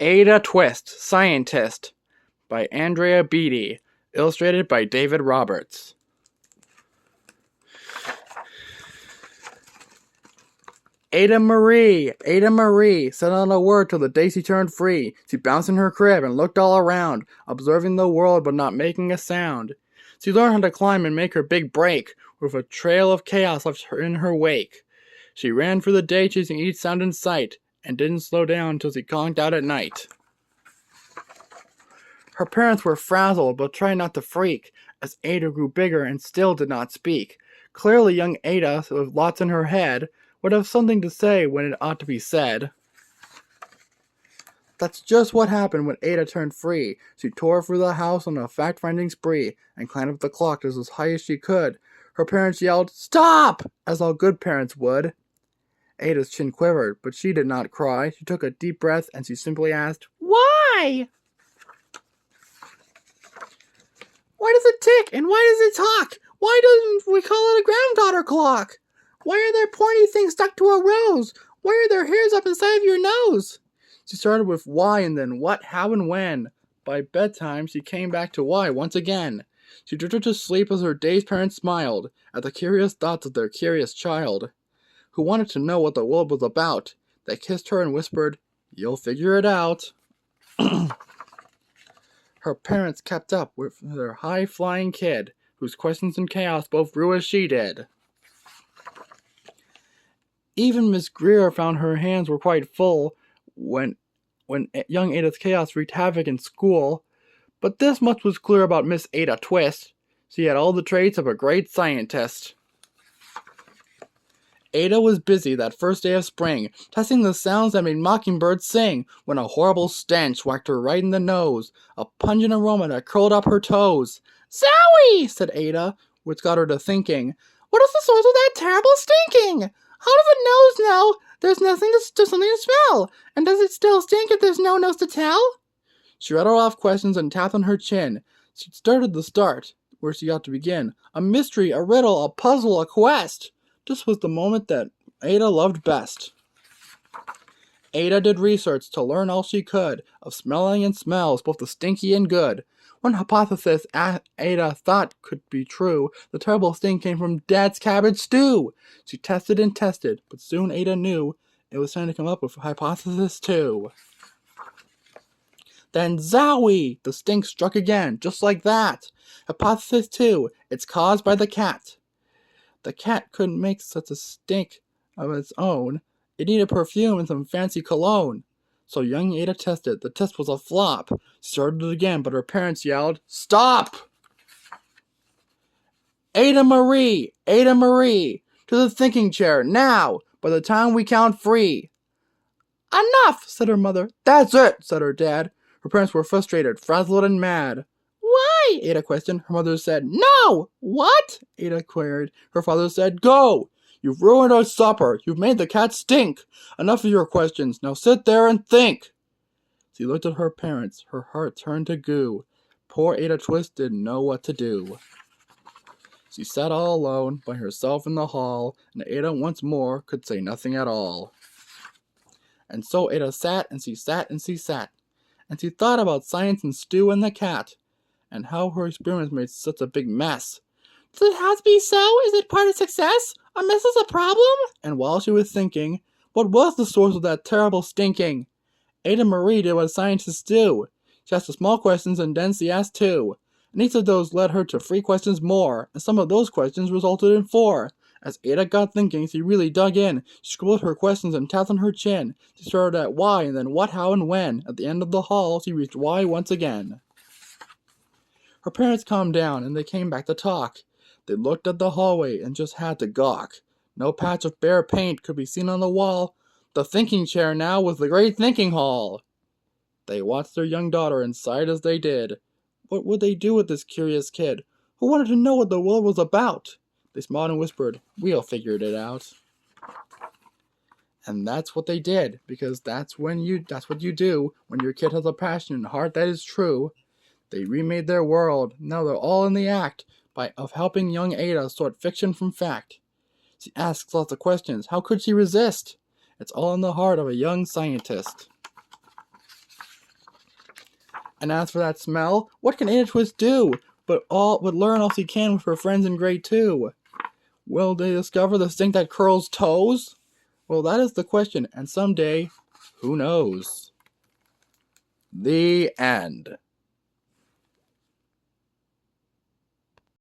Ada Twist, Scientist, by Andrea Beatty, illustrated by David Roberts. Ada Marie, said not a word till the day she turned free. She bounced in her crib and looked all around, observing the world but not making a sound. She learned how to climb and make her big break, with a trail of chaos left in her wake. She ran through the day chasing each sound in sight, and didn't slow down till she conked out at night. Her parents were frazzled, but tried not to freak, as Ada grew bigger and still did not speak. Clearly young Ada, with lots in her head, would have something to say when it ought to be said. That's just what happened when Ada turned free. She tore through the house on a fact-finding spree, and climbed up the clock just as high as she could. Her parents yelled, "Stop!" as all good parents would. Ada's chin quivered, but she did not cry. She took a deep breath, and she simply asked, "Why?" "Why does it tick, and why does it talk? Why doesn't we call it a granddaughter clock? Why are there pointy things stuck to a rose? Why are there hairs up inside of your nose?" She started with why and then what, how, and when. By bedtime, she came back to why once again. She drifted to sleep as her dazed parents smiled at the curious thoughts of their curious child, who wanted to know what the world was about. They kissed her and whispered, "You'll figure it out." Her parents kept up with their high-flying kid, whose questions and chaos both grew as she did. Even Miss Greer found her hands were quite full when young Ada's chaos wreaked havoc in school. But this much was clear about Miss Ada Twist. She had all the traits of a great scientist. Ada was busy that first day of spring, testing the sounds that made mockingbirds sing, when a horrible stench whacked her right in the nose, a pungent aroma that curled up her toes. "Zowie!" said Ada, which got her to thinking, "What is the source of that terrible stinking? How does the nose know there's something to smell? And does it still stink if there's no nose to tell?" She rattled off questions and tapped on her chin. She started the start, where she ought to begin. A mystery, a riddle, a puzzle, a quest. This was the moment that Ada loved best. Ada did research to learn all she could of smelling and smells, both the stinky and good. One hypothesis Ada thought could be true. The terrible stink came from Dad's cabbage stew. She tested and tested, but soon Ada knew it was time to come up with hypothesis 2. Then zowie! The stink struck again, just like that. Hypothesis 2, it's caused by the cat. The cat couldn't make such a stink of its own. It needed perfume and some fancy cologne. So young Ada tested. The test was a flop. She started it again, but her parents yelled, "Stop! Ada Marie! To the thinking chair, now! By the time we count 3. "Enough!" said her mother. "That's it!" said her dad. Her parents were frustrated, frazzled, and mad. "Why?" Ada questioned. Her mother said, "No!" "What?" Ada queried. Her father said, "Go! You've ruined our supper. You've made the cat stink. Enough of your questions. Now sit there and think." She looked at her parents. Her heart turned to goo. Poor Ada Twist didn't know what to do. She sat all alone by herself in the hall, and Ada once more could say nothing at all. And so Ada sat and she sat and she sat, and she thought about science and stew and the cat, and how her experiments made such a big mess. Does it have to be so? Is it part of success? A mess is a problem? And while she was thinking, what was the source of that terrible stinking? Ada Marie did what scientists do. She asked the small questions and then she asked 2. And each of those led her to 3 questions more, and some of those questions resulted in 4. As Ada got thinking, she really dug in. She scribbled her questions and tapped on her chin. She started at why and then what, how, and when. At the end of the hall, she reached why once again. Her parents calmed down, and they came back to talk. They looked at the hallway and just had to gawk. No patch of bare paint could be seen on the wall. The thinking chair now was the great thinking hall. They watched their young daughter and sighed as they did. What would they do with this curious kid, who wanted to know what the world was about? They smiled and whispered, "We'll figure it out." And that's what they did, because that's what you do when your kid has a passion and heart that is true. They remade their world. Now they're all in the act of helping young Ada sort fiction from fact. She asks lots of questions. How could she resist? It's all in the heart of a young scientist. And as for that smell, what can Ada Twist do but learn all she can with her friends in grade 2? Will they discover the stink that curls toes? Well, that is the question, and someday, who knows? The end.